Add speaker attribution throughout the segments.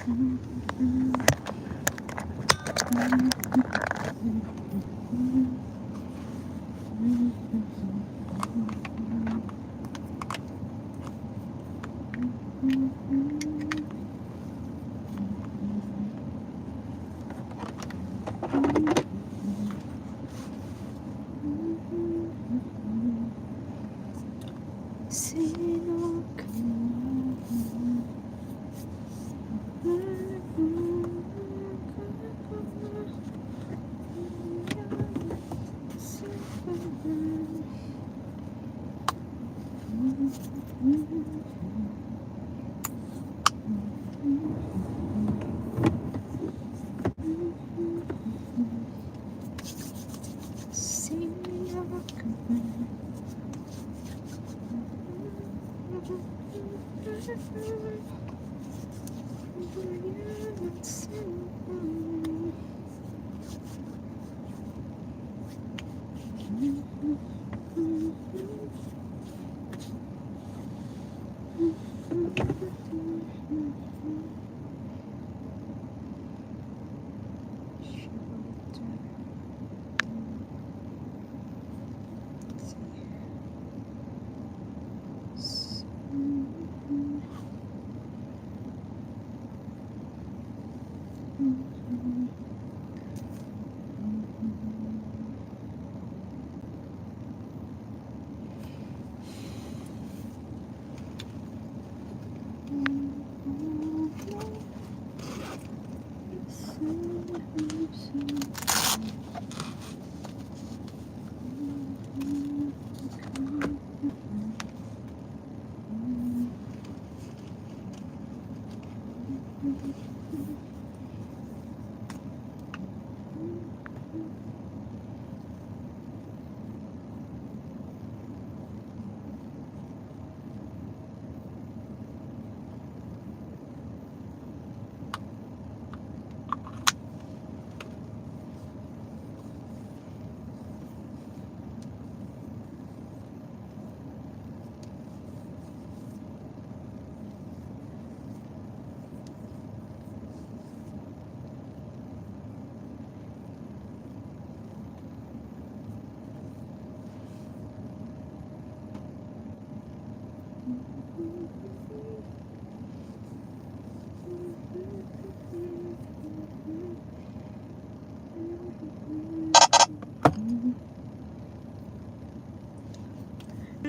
Speaker 1: Sino ka?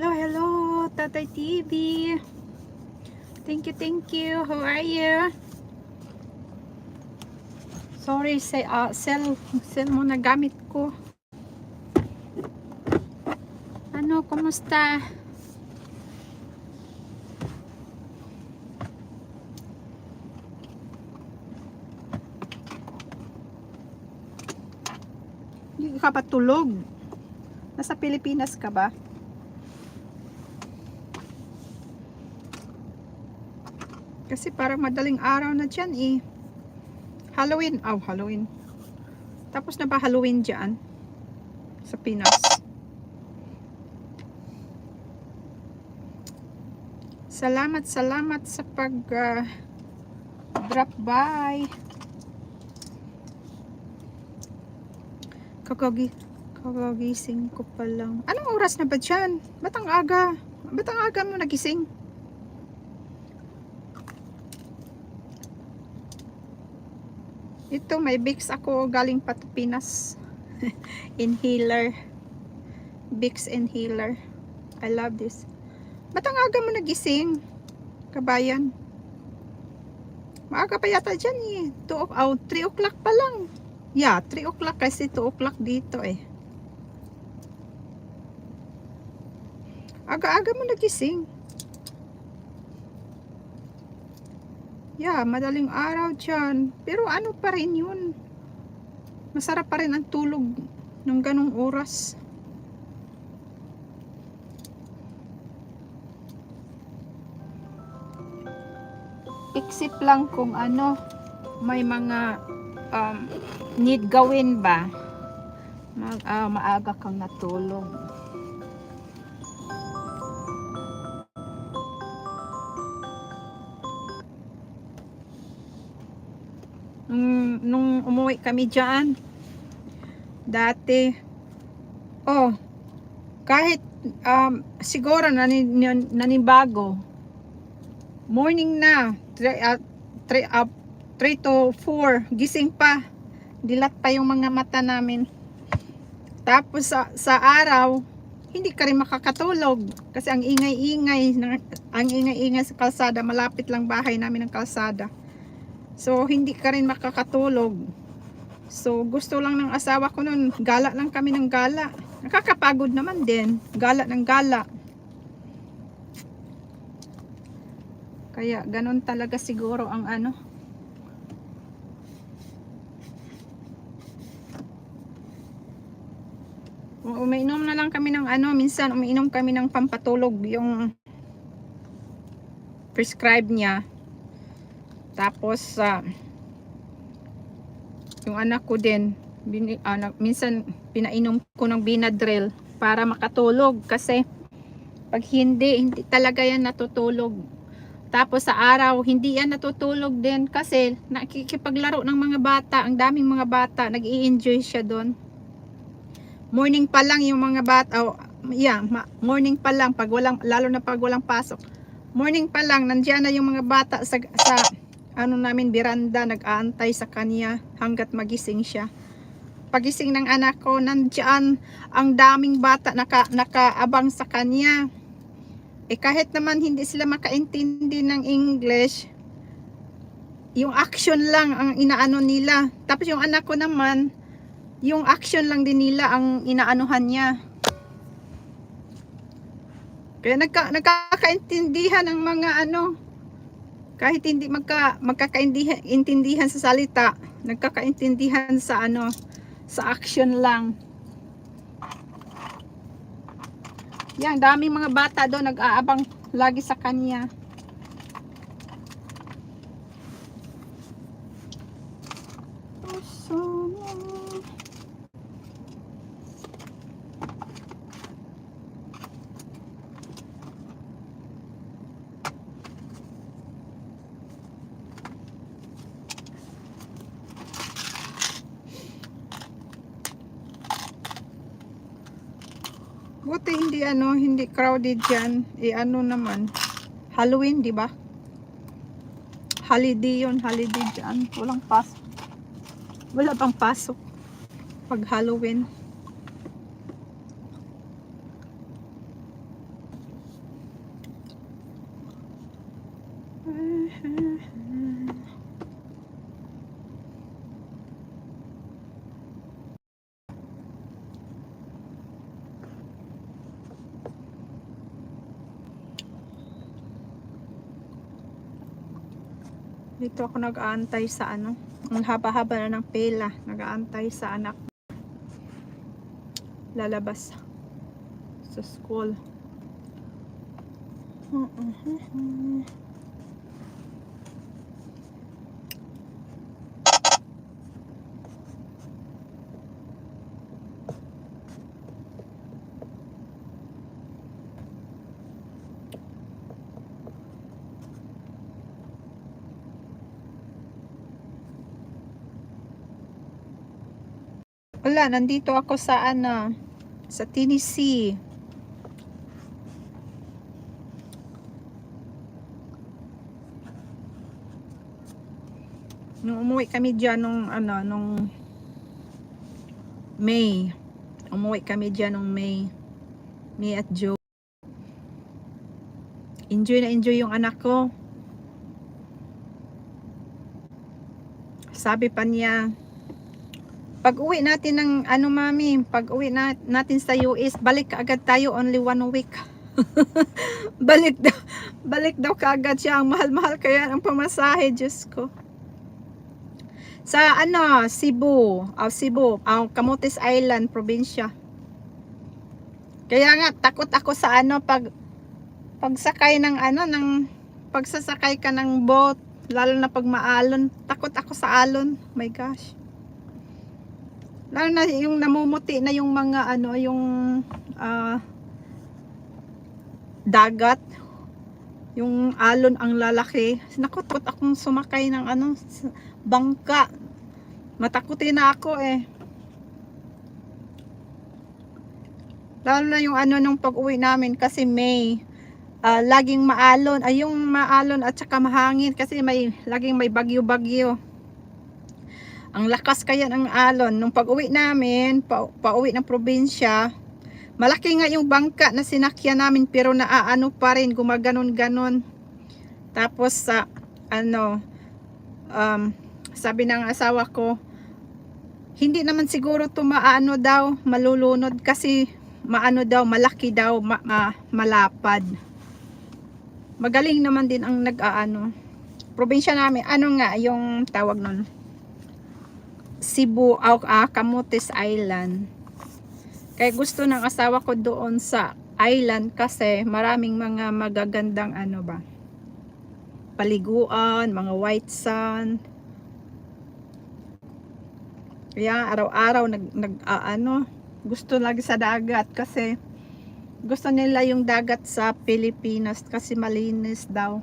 Speaker 1: Hello, Tatay TV. Thank you. How are you? Sorry, cell mo na gamit ko. Ano, kumusta? Hindi ka pa tulog? Nasa Pilipinas ka ba? Kasi parang madaling araw na dyan eh. Halloween. Oh, Halloween. Tapos na ba Halloween dyan? Sa Pinas. Salamat sa pag drop by. Kakagising ko pa lang. Anong oras na ba dyan? Ba't ang aga? Ba't ang aga mo nagising? Ito, may Vicks ako galing pa Pinas. Inhaler. Vicks inhaler. I love this. Ba't ang aga mo nagising? Kabayan. Maaga pa yata dyan eh. 3 o'clock pa lang. Yeah, 3 o'clock kasi 2 o'clock dito eh. Aga-aga mo nagising. Yeah, madaling araw dyan. Pero ano pa rin yun. Masarap pa rin ang tulog ng ganong oras. Except lang kung ano, may mga need gawin ba. Maaga kang natulog. nung umuwi kami dyan dati. Oh, kahit siguro nanibago, morning na 3 to 4 gising pa, dilat pa yung mga mata namin. Tapos sa araw hindi ka rin makakatulog kasi ang ingay-ingay sa kalsada, malapit lang bahay namin ng kalsada. So hindi ka rin makakatulog. So gusto lang ng asawa ko nun, gala lang kami ng gala. Nakakapagod naman din, gala ng gala. Kaya ganun talaga siguro ang ano. Umiinom na lang kami ng ano, minsan umiinom kami ng pampatulog, yung prescribe niya. Tapos yung anak ko din, minsan pinainom ko ng Benadryl para makatulog kasi pag hindi talaga yan natutulog. Tapos sa araw hindi yan natutulog din kasi nakikipaglaro ng mga bata, ang daming mga bata, nag-i-enjoy siya doon. Morning pa lang yung mga bata, morning pa lang pag lalo na pag walang pasok. Morning pa lang nandiyan na yung mga bata sa ano namin beranda, nag-aantay sa kanya hanggat magising siya. Pagising ng anak ko, nandiyan ang daming bata nakaabang sa kanya. Kahit naman hindi sila makaintindi ng English, yung action lang ang inaano nila. Tapos yung anak ko naman, yung action lang din nila ang inaanuhan niya. Kaya nagkakaintindihan ng mga ano, kahit hindi magkakaintindihan sa salita, nagkakaintindihan sa ano, sa action lang. Yan, daming mga bata doon nag-aabang lagi sa kanya. Buti hindi crowded diyan. Ano naman, Halloween, di ba? Holiday yun, holiday diyan. Walang pasok. Wala pang pasok pag Halloween. Dito ako nag-aantay sa ano, ang haba-haba na ng pila, nag-aantay sa anak lalabas sa school. Wala, nandito ako sa ano, sa Tennessee. Nung umuwi kami dyan nung May. Umuwi kami dyan nung May at June. Enjoy na enjoy yung anak ko. Sabi pa niya, pag uwi natin ng ano mami, pag uwi natin sa US, balik agad tayo, only 1 week. balik daw kaagad siya. Ang mahal-mahal kaya ang pamasahe, Diyos ko. Sa ano, Cebu, Camotes Island, probinsya. Kaya nga takot ako sa ano pagsakay ng ano, pagsasakay ka ng boat, lalo na pag maalon. Takot ako sa alon. My gosh. Lalo na yung namumuti na yung mga ano, yung dagat. Yung alon ang lalaki. Nakutkot akong sumakay ng ano, bangka. Matakutin na ako eh. Lalo na yung ano nung pag-uwi namin kasi May. Laging maalon. Ay yung maalon at saka mahangin kasi laging may bagyo-bagyo. Ang lakas kaya ng alon. Nung pag-uwi namin, pauwi ng probinsya, malaki nga yung bangka na sinakyan namin pero naaano pa rin, gumaganon-ganon. Tapos sa sabi ng asawa ko, hindi naman siguro to maano daw, malulunod kasi maano daw, malaki daw, malapad. Magaling naman din ang nag-aano. Probinsya namin, ano nga yung tawag nun? Cebu, Camotes Island. Kaya gusto ng asawa ko doon sa island kasi maraming mga magagandang ano ba, paliguan, mga white sand. Kaya araw-araw gusto lagi sa dagat kasi gusto nila yung dagat sa Pilipinas kasi malinis daw.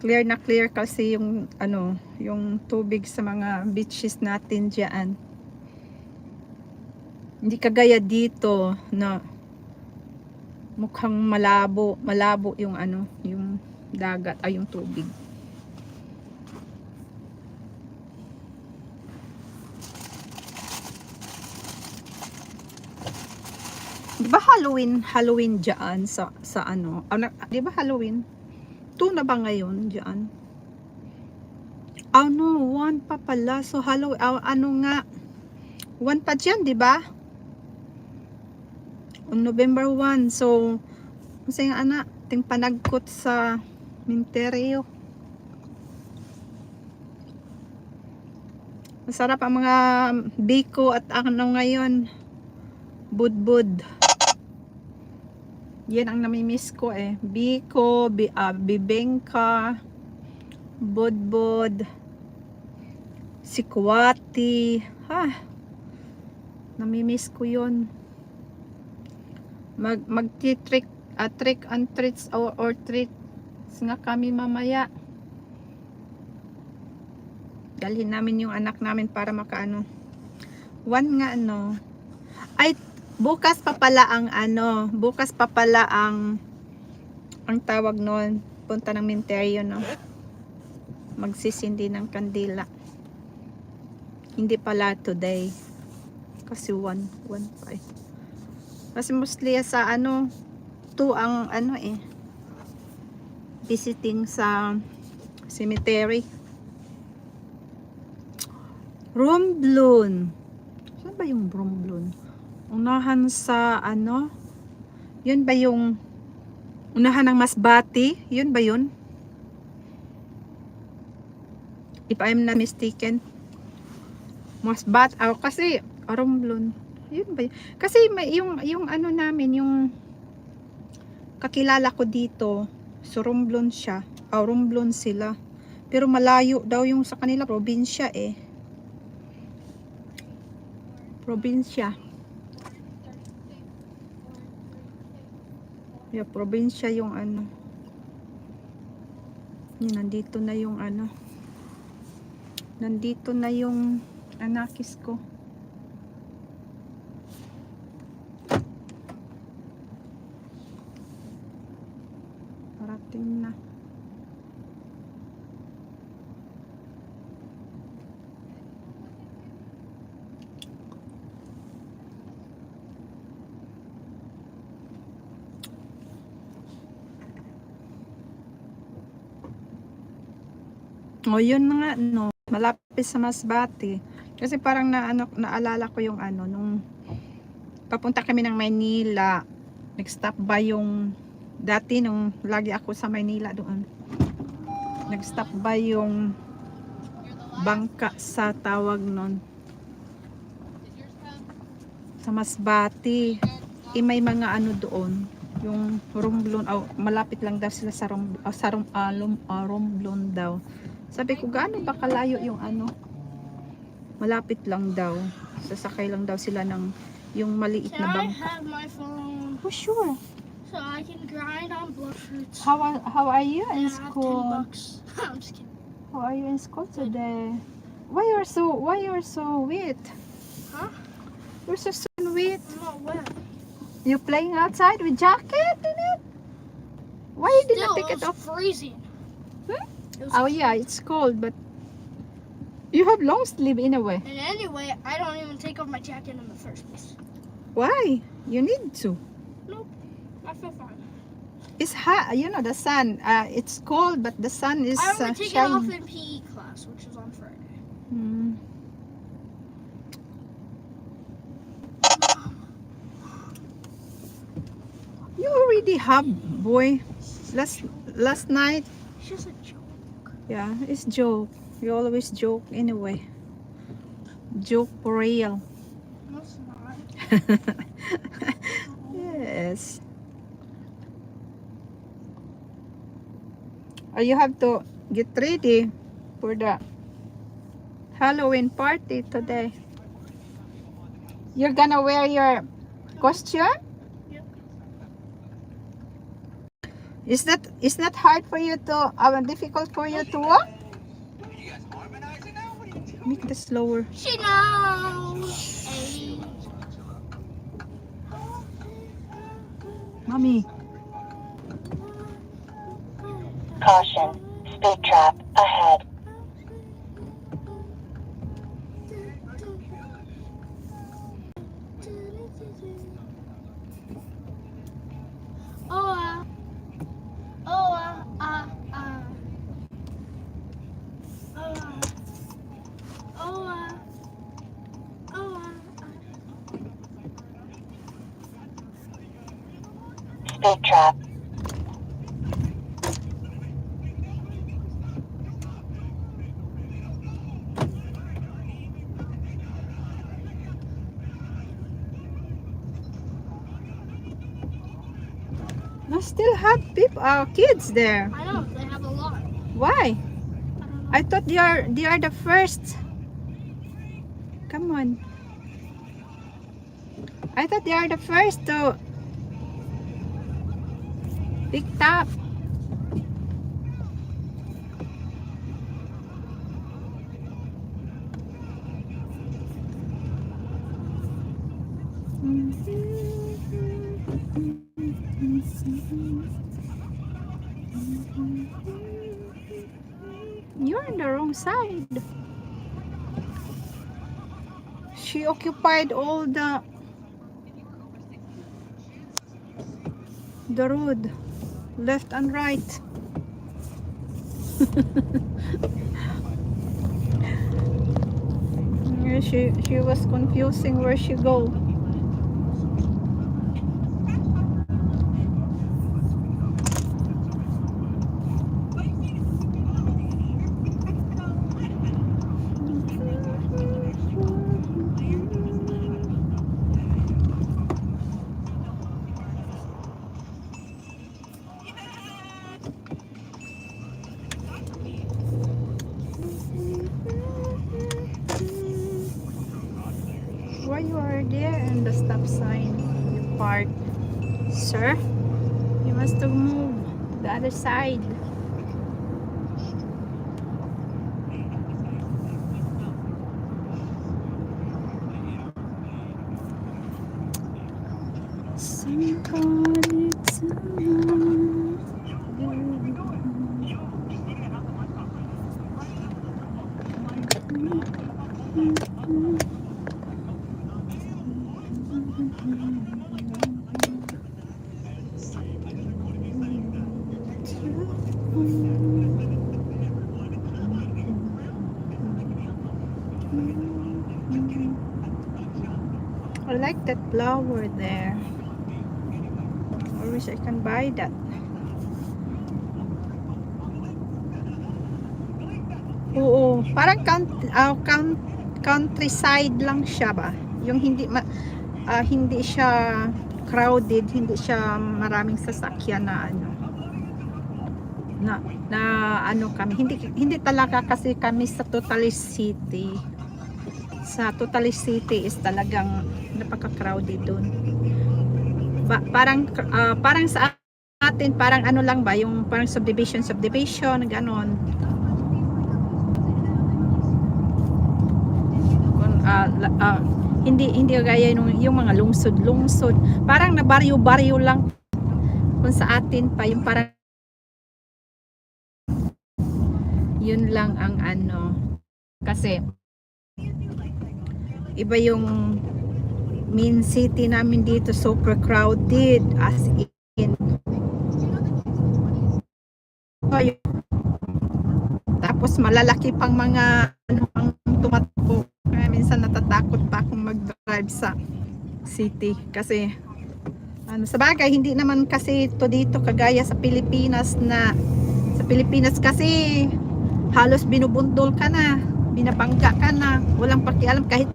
Speaker 1: Clear na clear kasi yung ano, yung tubig sa mga beaches natin diyan. Hindi kagaya dito na mukhang malabo yung ano, yung dagat ay yung tubig. Di ba Halloween diyan sa ano? Di ba Halloween? 2 na ba ngayon diyan? No, 1 pa pala. So Halloween, ano nga? 1 pa diyan, di ba? On November 1. So kasi nga anak, ting panagkot sa Minteryo. Masarap ang mga biko at ano ngayon, budbud. Yan ang namimiss ko eh. Biko, bibengka, budbud, sikwati. Namimiss ko yun. Trick and treats or treats nga kami mamaya. Dalhin namin yung anak namin para makaano. 1 nga ano. Ay, bukas pa pala ang tawag noon, punta ng Minteryo, no? Magsisindi ng kandila. Hindi pala today. Kasi 1 pa eh. Kasi mostly sa 2 ang visiting sa cemetery. Romblon. Saan ba yung Romblon? Unahan sa yun ba yung unahan ng Masbate? Yun ba yun? If I'm not mistaken. Masbate. Kasi Romblon. Yun ba yun? Kasi may yung ano namin, yung kakilala ko dito, so Romblon siya. Romblon sila. Pero malayo daw yung sa kanila, probinsya eh. Probinsya. Yeah, probinsya yung ano. Yan, nandito na yung nandito na yung anakis ko. Parating na. Yun nga no, malapit sa Masbate. Kasi parang naalala ko yung nung papunta kami ng Maynila, nag-stop ba yung dati nung lagi ako sa Maynila doon. Nag-stop ba yung bangka sa tawag nun sa Masbate. May mga doon, yung Romblon, malapit lang daw sila sa Romblon daw. Sabi ko, gaano ba kalayo yung malapit lang daw. Sasakay lang daw sila ng yung maliit na bangka. Oh, sure.
Speaker 2: So I can grind on blood fruits.
Speaker 1: How are you
Speaker 2: And
Speaker 1: in
Speaker 2: I have
Speaker 1: school?
Speaker 2: $10. I'm just kidding.
Speaker 1: How are you in school today? Why you're so wet?
Speaker 2: Huh?
Speaker 1: You're so wet.
Speaker 2: I'm not wet.
Speaker 1: You playing outside with jacket in it? Why you did not
Speaker 2: Still,
Speaker 1: take it
Speaker 2: it was
Speaker 1: off?
Speaker 2: freezing.
Speaker 1: Hmm?
Speaker 2: It was
Speaker 1: Oh yeah, it's cold, but you have long sleeve in a way.
Speaker 2: And anyway, I don't even take off my jacket in the first place.
Speaker 1: Why? You need to.
Speaker 2: Nope. I feel fine.
Speaker 1: It's hot. You know the sun. It's cold, but the sun is
Speaker 2: I only take it off
Speaker 1: shining.
Speaker 2: in PE class, which is on Friday.
Speaker 1: Hmm. You already have, boy. Last night.
Speaker 2: It's just a joke.
Speaker 1: Yeah, it's joke. You always joke anyway. Joke for real.
Speaker 2: No, it's not.
Speaker 1: Yes. You have to get ready for the Halloween party today. You're gonna wear your costume?
Speaker 2: Yep.
Speaker 1: Is that hard for you to difficult for you to walk? Make this slower.
Speaker 2: She knows. Hey.
Speaker 1: Mommy.
Speaker 3: Caution, speed trap ahead.
Speaker 2: Oh, oh,
Speaker 3: Speed trap.
Speaker 1: I still have kids there.
Speaker 2: I know, they have a lot.
Speaker 1: Why?
Speaker 2: I don't know.
Speaker 1: I thought they are the first. Come on. I thought they are the first to pick up. You're on the wrong side. She occupied all the road, left and right. Yeah, she was confusing where she go. Why you are there and the stop sign? You park, sir. You must to move to the other side. Somebody I like that flower there. I wish I can buy that. Oo, parang countryside lang siya ba? Yung hindi siya crowded, hindi siya maraming sasakyan na ano kami. Hindi talaga kasi kami sa Totally City. Sa Totally City is talagang napaka-crowded doon. parang sa atin, parang ano lang ba, yung parang subdivision, ganon. Hindi gaya yung mga lungsod, parang na baryo lang. Kung sa atin pa, yung parang yun lang ang ano, kasi iba yung main city namin dito, super crowded as in. Tapos malalaki pang mga ano pang tumatakbo, kaya minsan natatakot pa akong mag-drive sa city kasi ano, sa bagay hindi naman kasi to dito kagaya sa Pilipinas, na sa Pilipinas kasi halos binubundol ka na, binabangga ka na, walang pakialam kahit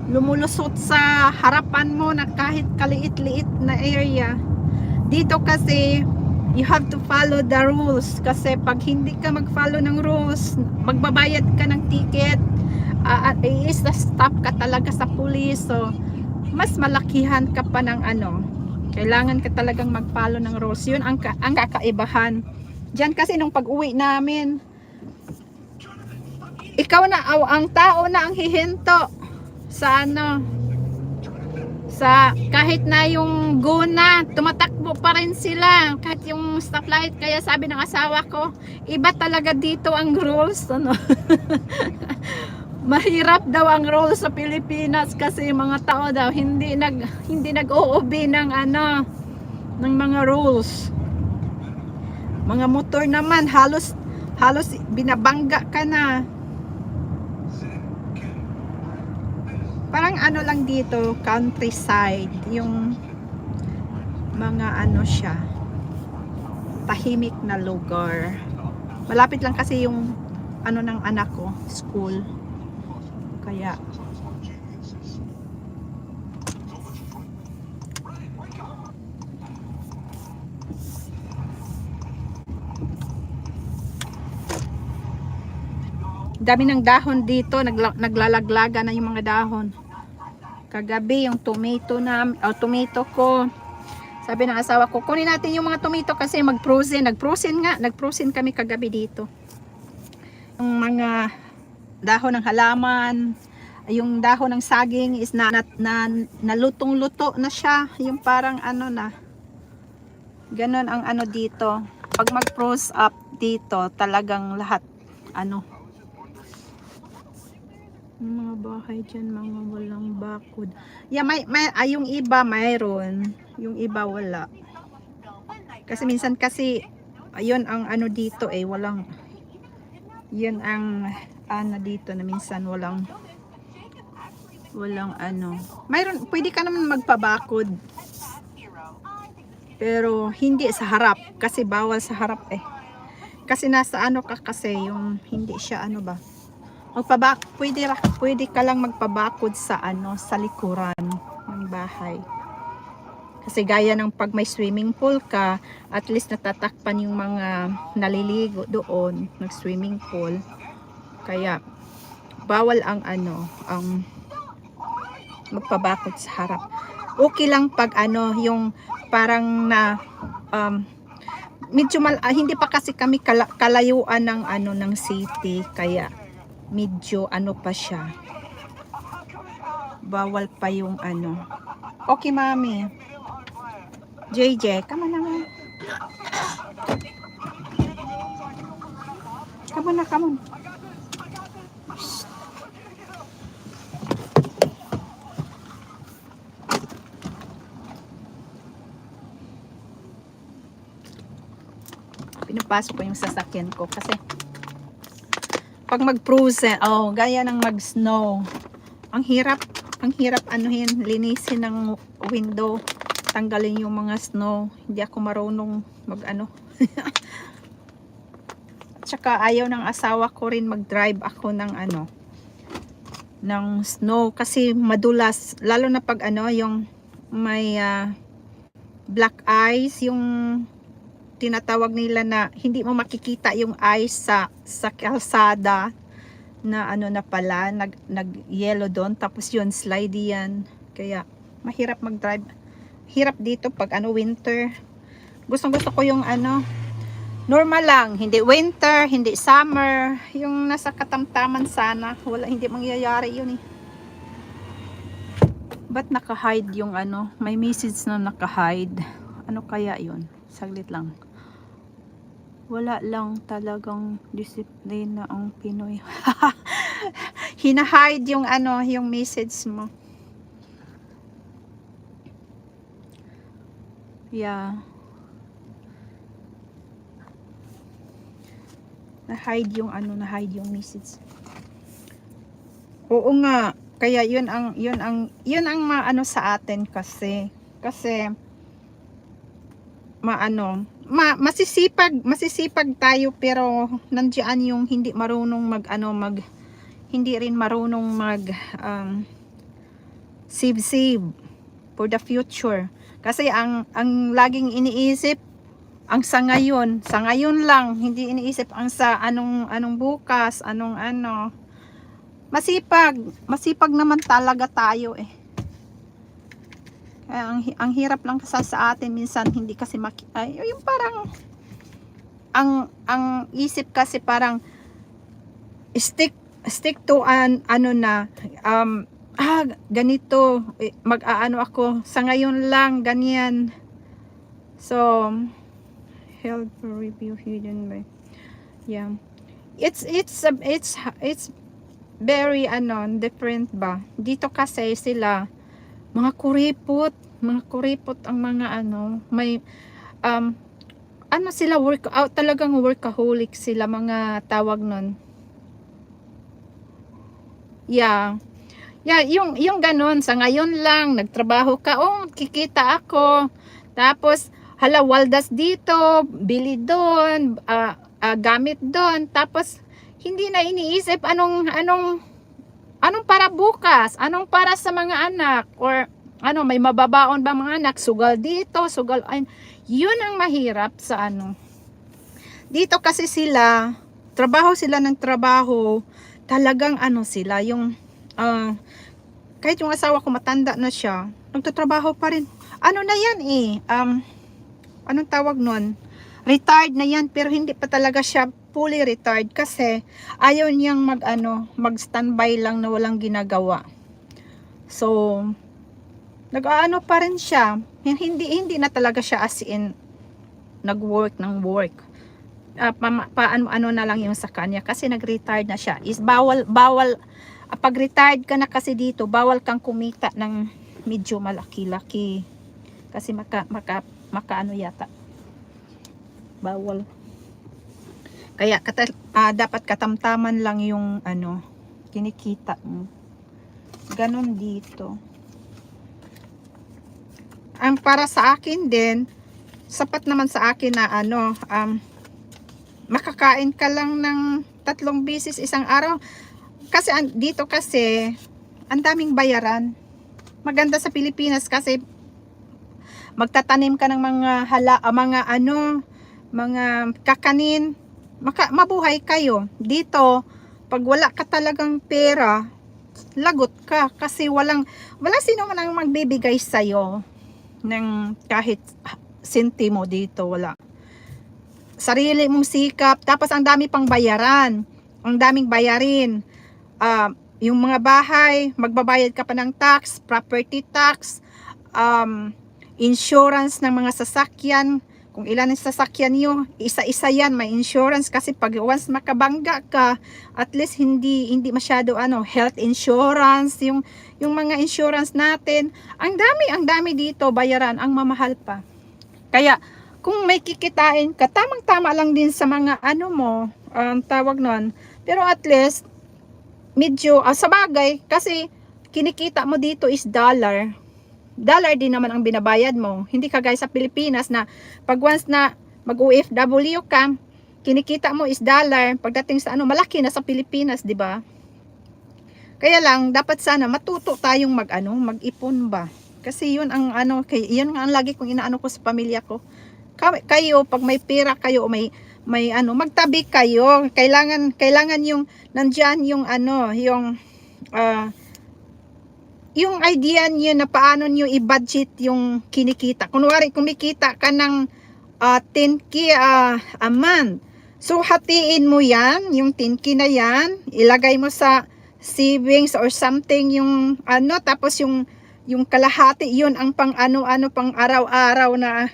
Speaker 1: lumulusot sa harapan mo na kahit kaliit-liit na area. Dito kasi you have to follow the rules, kasi pag hindi ka mag-follow ng rules, magbabayad ka ng ticket, i-stop ka talaga sa police. So mas malakihan ka pa ng ano, kailangan ka talagang mag-follow ng rules. Yun ang kakaibahan diyan. Kasi nung pag-uwi namin, ikaw na ang tao na ang hihinto sa ano, sa kahit na yung guna, tumatakbo pa rin sila kahit yung stoplight. Kaya sabi ng asawa ko, iba talaga dito ang rules, ano. Mahirap daw ang rules sa Pilipinas kasi yung mga tao daw hindi nag-oobi ng ano, ng mga rules. Mga motor naman halos binabangga ka na. Parang ano lang dito, countryside, yung mga ano siya, tahimik na lugar. Malapit lang kasi yung ano ng anak ko, school. Kaya dami ng dahon dito, naglalaglaga na yung mga dahon. Kagabi yung tomato ko, sabi ng asawa ko, kunin natin yung mga tomato kasi nag-frozen kami kagabi dito. Yung mga dahon ng halaman, yung dahon ng saging is nalutong-luto na siya, yung parang ano na, ganon ang ano dito. Pag mag-froze up dito, talagang lahat ano, mga bahay dyan, mga walang bakod. Yeah, yung iba mayroon, yung iba wala. Kasi minsan kasi, ayun ang ano dito walang, yun ang ano dito na minsan walang ano. Mayroon, pwede ka naman magpabakod. Pero hindi sa harap, kasi bawal sa harap Kasi nasa ano ka kasi, yung hindi siya ano ba, pwede ka lang magpabakod sa ano, sa likuran ng bahay. Kasi gaya ng pag may swimming pool ka, at least natatakpan yung mga naliligo doon, nag-swimming pool. Kaya bawal ang ano, ang magpabakod sa harap. Okay lang pag ano, yung parang na medyo hindi pa kasi kami kalayuan ng ano, ng city, kaya medyo ano pa siya, bawal pa yung ano. Okay mami, JJ, come on naman, come on. Pinapasok ko yung sasakyan ko kasi pag mag-frozen, gaya ng mag-snow, ang hirap anuhin, linisin ng window, tanggalin yung mga snow. Hindi ako marunong mag-ano. Tsaka ayaw ng asawa ko rin mag-drive ako ng ano, ng snow kasi madulas, lalo na pag ano, yung may black ice, yung tinatawag nila na hindi mo makikita yung ice sa kalsada na ano na pala, nag yellow doon, tapos yun slidey yan. Kaya Mahirap mag-drive. Hirap dito pag ano winter. Gusto ko yung ano normal lang, hindi winter, hindi summer, yung nasa katamtaman sana. Wala, hindi mangyayari yun eh. Ba't naka-hide yung ano? May message na naka-hide. Ano kaya yun? Saglit lang. Wala lang talagang disiplina ang Pinoy. Hina-hide yung ano, yung message mo. Yeah. Na-hide yung ano, na-hide yung message. Oo nga. Kaya yun ang maano sa atin kasi masisipag tayo pero nandiyan yung hindi marunong hindi rin marunong save for the future. Kasi ang laging iniisip ang sa ngayon lang, hindi iniisip ang sa anong bukas, masipag naman talaga tayo eh. Kaya ang hirap lang kasi sa atin minsan hindi kasi yung parang ang isip kasi parang stick to ganito mag-aano ako sa ngayon lang ganyan. So health review hidden by it's very different ba dito kasi sila mga kuripot ang mga may sila workout talagang workaholic sila mga tawag nun. Yung ganon sa ngayon lang nagtrabaho ka, kikita ako, tapos hala waldas dito, bili doon, gamit doon, tapos hindi na iniisip anong para bukas, anong para sa mga anak, or may mababaon ba mga anak, sugal dito, sugal yun ang mahirap sa dito kasi sila sila ng trabaho, talagang sila yung kahit yung asawa ko matanda na siya, nagtatrabaho pa rin, na yan anong tawag nun, retired na yan, pero hindi pa talaga siya fully retired kasi ayaw niyang mag-standby lang na walang ginagawa. So nag-aano pa rin siya, hindi na talaga siya as in nag-work ng work. Paano na lang yung sa kanya kasi nag-retired na siya. Is bawal pag retired ka na kasi dito, bawal kang kumita ng medyo malaki-laki kasi maka yata bawal. Kaya dapat katamtaman lang yung kinikita mo. Ganon dito. Ang para sa akin din, sapat naman sa akin na makakain ka lang ng 3 beses isang araw. Kasi dito kasi ang daming bayaran. Maganda sa Pilipinas kasi magtatanim ka ng mga kakanin, mabuhay kayo. Dito, pag wala ka talagang pera, lagot ka kasi wala sino man ang magbibigay sa'yo ng kahit sentimo dito, wala. Sarili mong sikap, tapos ang dami pang bayaran, ang daming bayarin. Yung mga bahay, magbabayad ka pa ng tax, property tax, insurance ng mga sasakyan. Kung ilan ang sasakyan nyo, isa-isa yan, may insurance kasi pag once makabangga ka, at least hindi masyado health insurance, yung mga insurance natin, ang dami dito bayaran, ang mamahal pa. Kaya kung may kikitain ka, tamang-tama lang din sa mga tawag nun, pero at least medyo sa bagay kasi kinikita mo dito is dollar din naman ang binabayad mo. Hindi kagaya sa Pilipinas na pag once na mag-OFW ka, kinikita mo is dollar, pagdating sa malaki na sa Pilipinas, di ba? Kaya lang dapat sana matuto tayong mag-ipon ba? Kasi yun ang yun ang lagi kong inaano ko sa pamilya ko. Kayo pag may pera kayo, may magtabi kayo. Kailangan yung nandiyan yung yung idea niyo na paano niyo i-budget yung kinikita. Kunwari, kumikita ka ng 10K a month. So, hatiin mo yan, yung 10K na yan, ilagay mo sa savings or something, yung ano, tapos yung kalahati, yun ang pang ano-ano, pang araw-araw na,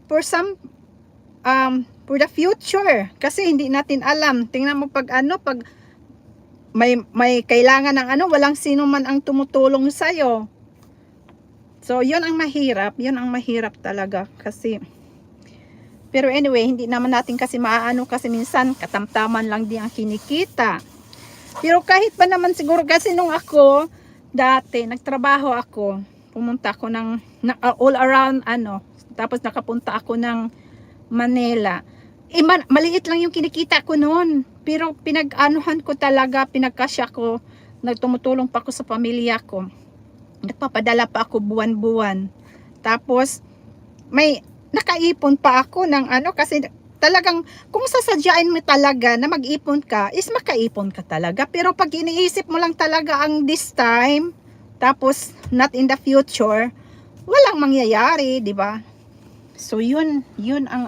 Speaker 1: for some, for the future. Kasi hindi natin alam. Tingnan mo pag may kailangan ng walang sino man ang tumutulong sa'yo. So, yun ang mahirap. Yun ang mahirap talaga. Kasi, pero anyway, hindi naman natin kasi maaano kasi minsan katamtaman lang din ang kinikita. Pero kahit pa naman siguro kasi nung ako, dati, nagtrabaho ako. Pumunta ako all around tapos nakapunta ako ng Manila. Maliit lang yung kinikita ko noon. Pero pinag-anuhan ko talaga, pinagkasya ko, nagtumutulong pa ako sa pamilya ko. Nagpapadala pa ako buwan-buwan. Tapos, may nakaipon pa ako ng kasi talagang, kung sasadyain mo talaga na mag-ipon ka, is makaipon ka talaga. Pero pag iniisip mo lang talaga ang this time, tapos not in the future, walang mangyayari, di ba? So, yun ang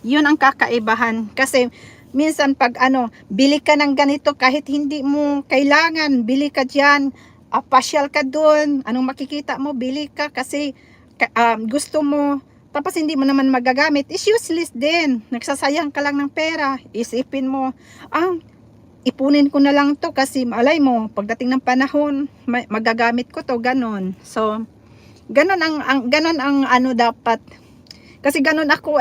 Speaker 1: yun ang kakaibahan. Kasi, minsan pag bili ka ng ganito kahit hindi mo kailangan, bili ka dyan, pasyal ka dun, anong makikita mo, bili ka kasi gusto mo, tapos hindi mo naman magagamit, is useless din. Nagsasayang ka lang ng pera. Isipin mo, ipunin ko na lang to kasi malay mo, pagdating ng panahon, magagamit ko to, ganon. So, ganon ang dapat. Kasi ganon ako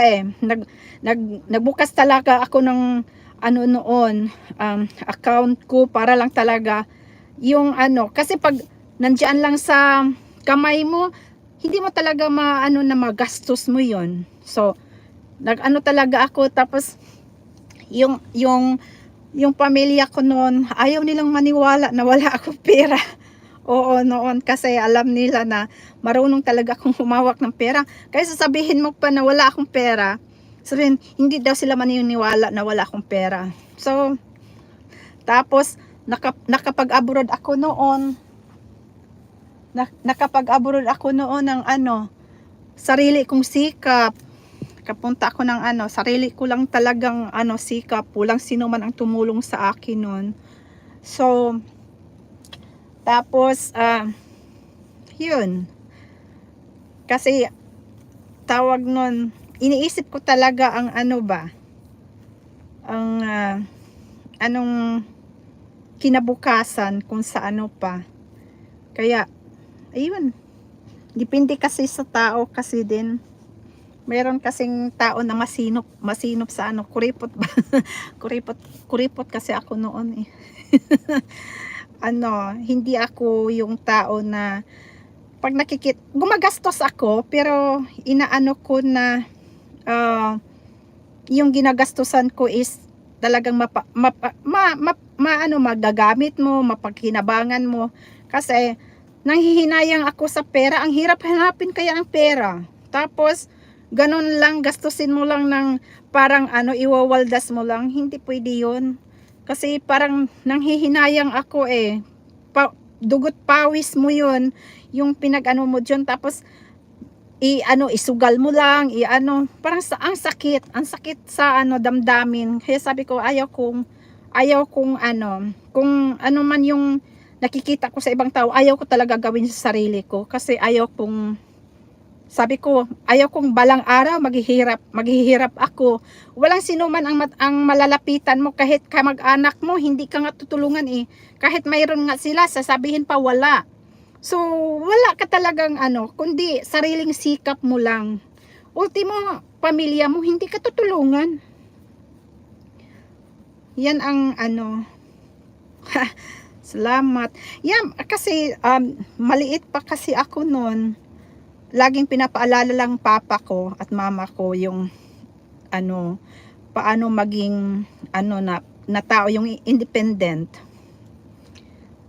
Speaker 1: nagbukas talaga ako ng noon, account ko para lang talaga yung kasi pag nandiyan lang sa kamay mo, hindi mo talaga na magastos mo yon. So, talaga ako, tapos yung pamilya ko noon, ayaw nilang maniwala na wala akong pera. Oo, noon kasi alam nila na marunong talaga akong humawak ng pera. Kaya sasabihin mo pa na wala akong pera, sabihin, hindi daw sila maniniwala na wala akong pera. So, tapos, nakapag-abroad ako noon. Nakapag-abroad ako noon ng sarili kong sikap. Kapunta ako ng sarili ko lang talagang sikap. Walang sino man ang tumulong sa akin noon. So, tapos, yun. Kasi, tawag nun, iniisip ko talaga ang anong kinabukasan kung sa pa. Kaya, ayun. Depende kasi sa tao kasi din. Meron kasing tao na masinop sa kuripot ba? kuripot kasi ako noon eh. Hindi ako yung tao na pag gumagastos ako, pero inaano ko na yung ginagastusan ko is talagang magagamit mo, mapagkinabangan mo. Kasi nanghihinayang ako sa pera, ang hirap hanapin kaya ang pera. Tapos ganun lang, gastusin mo lang ng parang iwawaldas mo lang, hindi pwede yun. Kasi parang nanghihinayang ako dugot pawis mo yun, yung mo dyan, tapos isugal mo lang, parang ang sakit sa damdamin. Kaya sabi ko, ayaw kong kung ano man yung nakikita ko sa ibang tao, ayaw ko talaga gawin sa sarili ko. Kasi sabi ko, ayaw kong balang araw maghihirap ako. Walang sino man ang malalapitan mo, kahit kamag-anak mo, hindi ka nga tutulungan eh. Kahit mayroon nga sila, sasabihin pa wala. So, wala ka talagang kundi sariling sikap mo lang. Ultimo, pamilya mo, hindi ka tutulungan. Yan ang salamat. Yan, kasi maliit pa kasi ako noon. Laging pinapaalala lang papa ko at mama ko yung paano maging na tao, yung independent.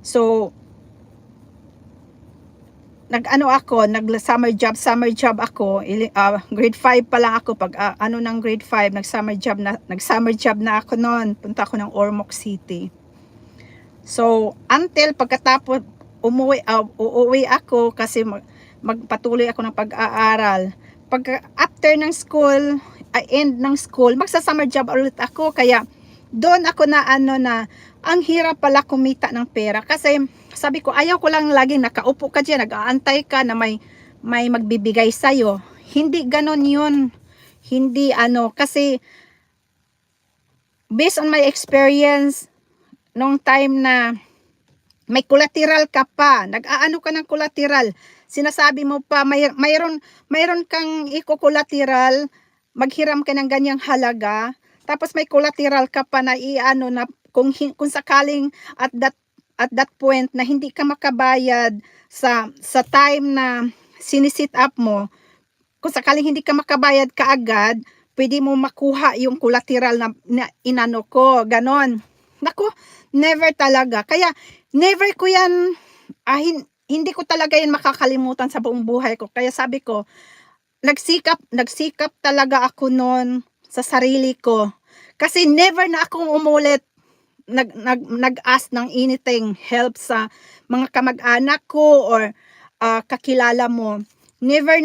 Speaker 1: So, nag-summer job ako, grade 5 pa lang ako, pag ng grade 5, nag-summer job na ako noon. Punta ako ng Ormoc City. So, until pagkatapos uuwi ako kasi magpatuloy ako ng pag-aaral. Pag after ng school, end ng school, magsa-summer job ulit ako. Kaya doon ako na ang hirap pala kumita ng pera. Kasi sabi ko, ayaw ko lang laging nakaupo ka dyan, nag-aantay ka na may magbibigay sa'yo. Hindi ganon yun. Hindi kasi based on my experience, nung time na may collateral ka pa, nag-aano ka ng collateral, sinasabi mo pa, mayroon kang iko-collateral, maghiram ka ng ganyang halaga, tapos may collateral ka pa na na kung sakaling at that point na hindi ka makabayad sa time na sinisit up mo, kung sakaling hindi ka makabayad kaagad, pwede mo makuha yung collateral na inano ko, ganon. Naku, never talaga. Kaya never ko yan, hindi ko talaga yan makakalimutan sa buong buhay ko. Kaya sabi ko, nagsikap talaga ako noon sa sarili ko. Kasi never na akong umulit nag-ask ng anything help sa mga kamag-anak ko or kakilala mo. Never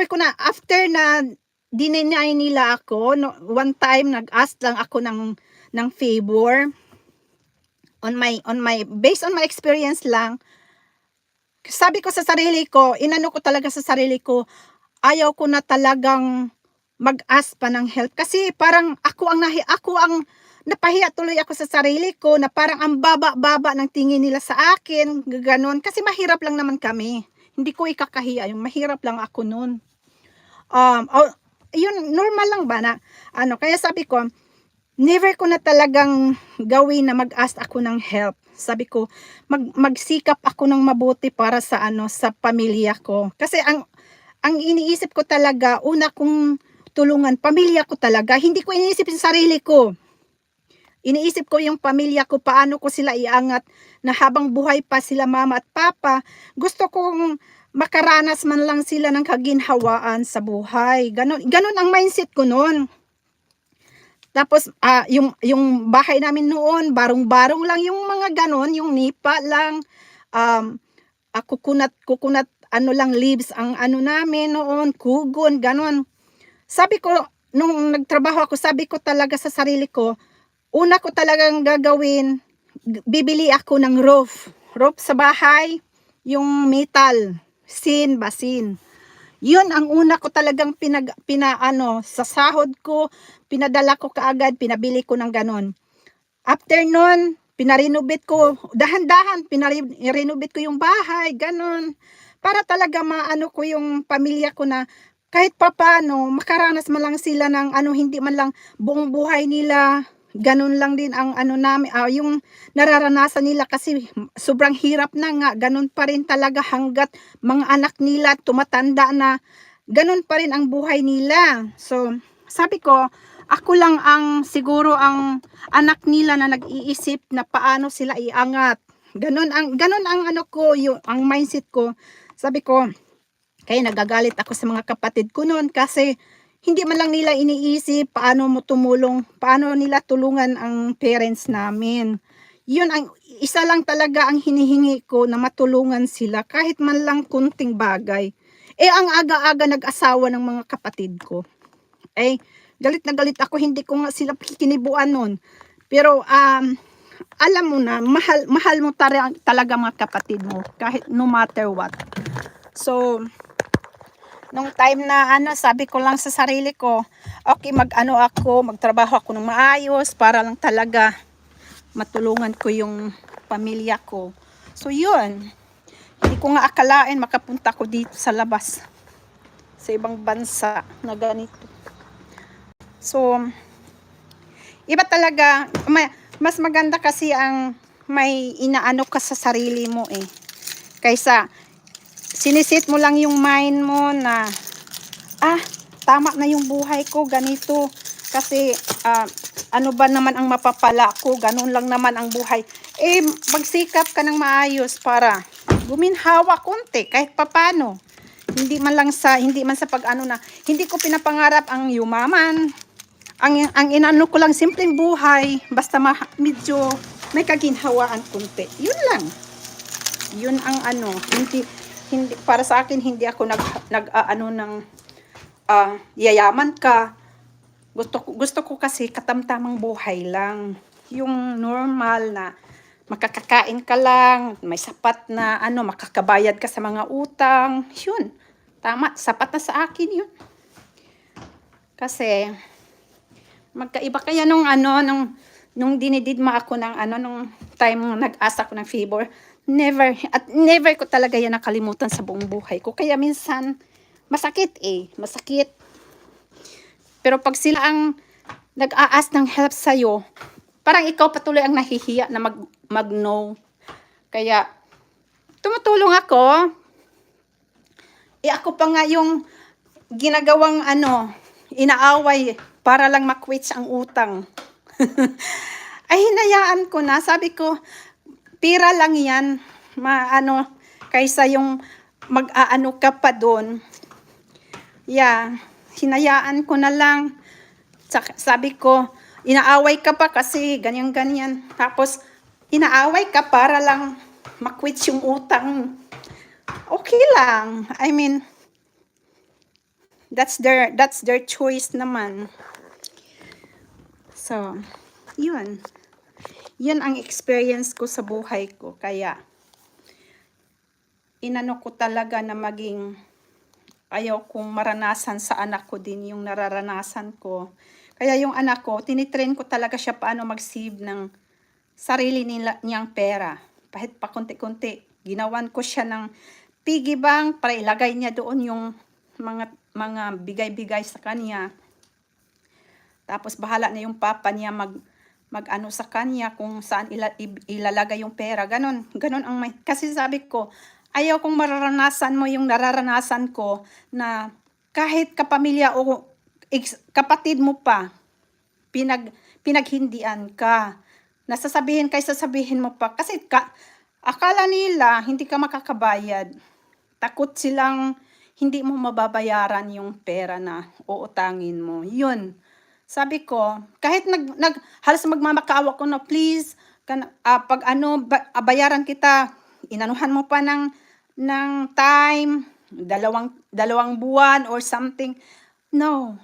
Speaker 1: ko na, after na dininay nila ako, one time nag-ask lang ako ng favor based on my experience lang. Sabi ko sa sarili ko, inano ko talaga sa sarili ko, ayaw ko na talagang mag-ask pa ng help kasi parang ako ang napahiya tuloy ako sa sarili ko na parang ang baba-baba ng tingin nila sa akin, ganoon, kasi mahirap lang naman kami. Hindi ko ikakahiya, yung mahirap lang ako noon. Yun normal lang ba na kaya sabi ko, never ko na talagang gawin na mag-ask ako ng help. Sabi ko, magsikap ako ng mabuti para sa sa pamilya ko. Kasi ang iniisip ko talaga, una kong tulungan pamilya ko talaga. Hindi ko iniisip yung sarili ko. Iniisip ko yung pamilya ko, paano ko sila iangat na habang buhay pa sila mama at papa. Gusto kong makaranas man lang sila ng kaginhawaan sa buhay. Ganon ang mindset ko noon. Tapos yung bahay namin noon, barong-barong lang yung mga ganon, yung nipa lang, coconut lang leaves ang namin noon, kugon, ganon. Sabi ko, nung nagtrabaho ako, sabi ko talaga sa sarili ko, una ko talagang gagawin, bibili ako ng roof sa bahay, yung metal, basin. Yun ang una ko talagang sa sahod ko, pinadala ko kaagad, pinabili ko ng ganon. After nun, pinarenovate ko, dahan-dahan, pinarenovate ko yung bahay, ganon. Para talaga maano ko yung pamilya ko na kahit papano, makaranas man lang sila ng hindi man lang buong buhay nila, ganon lang din ang namin, yung nararanasan nila kasi sobrang hirap na nga, ganon pa rin talaga hanggat mga anak nila tumatanda na, ganon pa rin ang buhay nila. So, sabi ko, ako lang siguro ang anak nila na nag-iisip na paano sila iangat. Ganon ang ang mindset ko. Sabi ko, kaya nagagalit ako sa mga kapatid ko noon kasi hindi man lang nila iniisip paano mo tumulong, paano nila tulungan ang parents namin. Yun ang isa lang talaga ang hinihingi ko, na matulungan sila kahit man lang kunting bagay. Ang aga-aga nag-asawa ng mga kapatid ko. Galit na galit ako, hindi ko nga sila kinibuan nun. Pero alam mo na, mahal mo talaga mga kapatid mo kahit no matter what. So, nung time na sabi ko lang sa sarili ko, okay, magtrabaho ako ng maayos para lang talaga matulungan ko yung pamilya ko. So yun, hindi ko nga akalain makapunta ko dito sa labas, sa ibang bansa na ganito. So, iba talaga, mas maganda kasi ang may inaano ka sa sarili mo kaysa sinisit mo lang yung mind mo na tama na yung buhay ko ganito kasi ano ba naman ang mapapala ko, ganun lang naman ang buhay. Magsikap ka ng maayos para guminhawa konti kahit papano. Hindi man sa pag-ano na, hindi ko pinapangarap ang yumaman. Ang inano ko lang simpleng buhay, basta medyo may kaginhawaan konti. Yun lang. Yun ang ano, hindi para sa akin hindi ako nag ng yayaman ka. Gusto ko kasi katamtamang buhay lang. Yung normal na makakakain ka lang, may sapat na ano, makakabayad ka sa mga utang. Yun. Tama, sapat na sa akin yun. Kasi magkaiba kaya nung ano, nung dinididma ako ng ano, nung time nag-asa ko ng favor. Never ko talaga yan nakalimutan sa buong buhay ko. Kaya minsan, masakit. Pero pag sila ang nag-aas ng help sa'yo, parang ikaw patuloy ang nahihiya na mag-no. Kaya, tumutulong ako. Ako pa nga yung ginagawang ano, inaaway para lang makwits ang utang. Ay, hinayaan ko na. Sabi ko, pira lang yan. Kaysa yung mag-aano ka pa doon. Yeah, hinayaan ko na lang. Sabi ko, inaaway ka pa kasi ganyan-ganyan. Tapos, inaaway ka para lang makwits yung utang. Okay lang. I mean, that's their choice naman. So, yun. Yun ang experience ko sa buhay ko. Kaya, inano ko talaga na maging ayaw kong maranasan sa anak ko din yung nararanasan ko. Kaya yung anak ko, tinitrain ko talaga siya paano mag-save ng sarili niyang pera. Kahit pa konti-konti. Ginawan ko siya ng piggy bank para ilagay niya doon yung mga bigay-bigay sa kanya. Tapos bahala na yung papa niya mag-ano sa kanya kung saan ilalagay yung pera. Ganon ang kasi sabi ko, ayaw kong mararanasan mo yung nararanasan ko na kahit kapamilya o kapatid mo pa, pinaghindian ka. Sasabihin mo pa. Kasi akala nila hindi ka makakabayad. Takot silang hindi mo mababayaran yung pera na uutangin mo. Yun. Sabi ko, kahit halos magmamakaawa ko na please, pag bayaran kita, inanuhan mo pa ng time, dalawang buwan or something. No.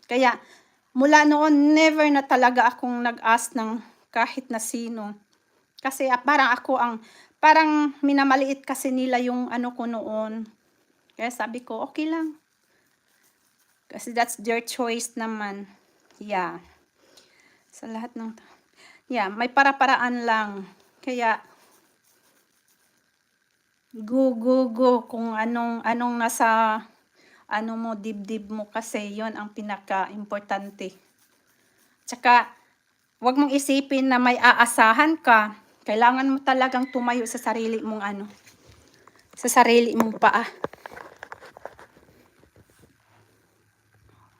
Speaker 1: Kaya, mula noon, never na talaga akong nag-ask ng kahit na sino. Kasi parang minamaliit kasi nila yung ano ko noon. Kaya sabi ko, okay lang. Kasi that's their choice naman. Yeah. Sa lahat ng may para-paraan lang. Kaya, go kung anong nasa mo, dibdib mo kasi yon ang pinaka-importante. Tsaka, wag mong isipin na may aasahan ka. Kailangan mo talagang tumayo sa sarili mong sa sarili mong paa.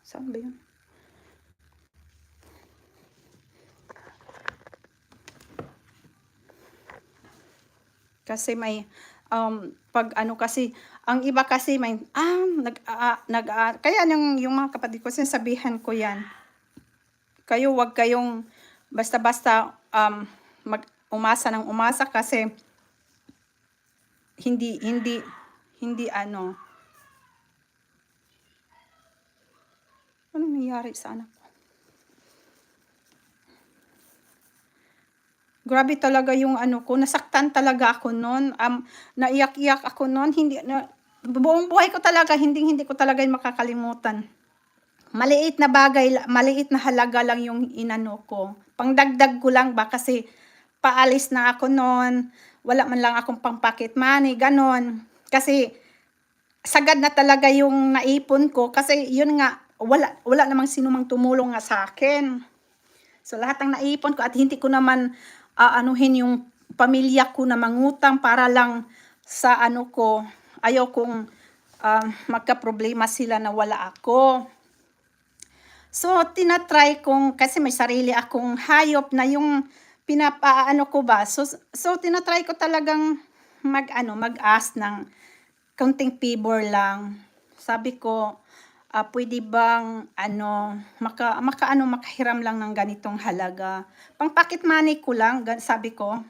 Speaker 1: Saan ba yun? Kasi may pag kasi ang iba kasi may kaya yung mga kapatid ko sinasabihan ko yan. Kayo wag kayong basta-basta umasa ng umasa kasi hindi ano nangyari sa anak ko? Grabe talaga yung ano ko, nasaktan talaga ako noon. Naiyak-iyak ako noon, buong buhay ko talaga hindi ko talaga makakalimutan. Maliit na bagay, maliit na halaga lang yung inano ko. Pangdagdag ko lang ba kasi paalis na ako noon, wala man lang akong pang pocket money, ganon. Kasi sagad na talaga yung naipon ko kasi yun nga, wala namang sinumang tumulong nga sa akin. So lahat ng naipon ko at hindi ko naman aanuhin yung pamilya ko na mangutang para lang sa ano ko. Ayaw kong magka-problema sila na wala ako. So, tinatry kong, kasi may sarili akong hayop na yung pinapaano ko ba. So tinatry ko talagang mag-ask ng kaunting favor lang. Sabi ko, pwede bang makahiram lang ng ganitong halaga. Pang pocket money ko lang, sabi ko.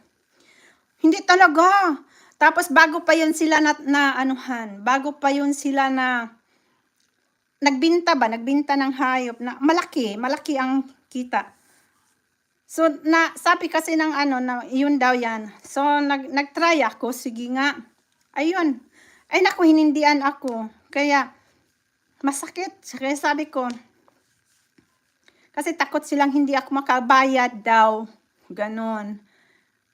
Speaker 1: Hindi talaga. Tapos bago pa yun sila bago pa yun sila na nagbinta ng hayop na malaki ang kita. So, sabi kasi ng na yun daw yan. So, nag-try ako, sige nga. Ayun. Ay naku, hinindihan ako. Kaya, masakit. Kaya sabi ko, kasi takot silang hindi ako makabayad daw. Ganon.